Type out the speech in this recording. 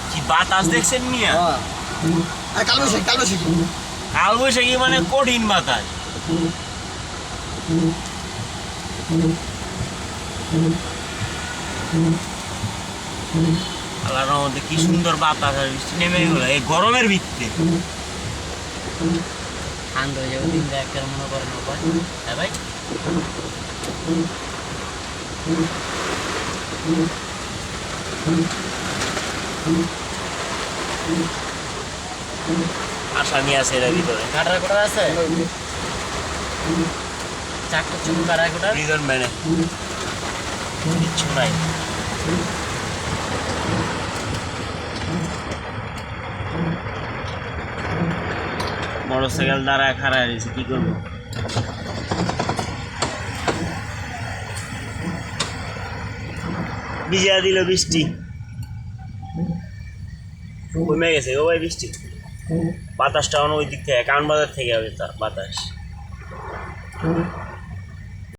কি বাতাস দেখছেন মিয়া? আর কালবৈশাখী কালবৈশাখী মানে কঠিন বাতাস। আল্লাহর মধ্যে কি সুন্দর বাতাস আর বৃষ্টি নেমে গেল এই গরমের ভিত্তিতে। ঠান্ডা হয়ে যাবে, দিন একটা মনে করেন উপায়। হ্যাঁ ভাই, আসামি আছে এর ভিতরে, কাটার কোটা আছে, চারটা চুল কাটার কোটা। প্রিজন ম্যানে কিচ্ছু নাই। মোটরসাইকেল দ্বারা খারাপ হয়েছে, কি করবো? ভিজিয়া দিল বৃষ্টি, কমে গেছে ও ভাই বৃষ্টি। বাতাসটা অন্য ওই দিক থেকে কারণ বাজার থেকে হবে, তার বাতাস।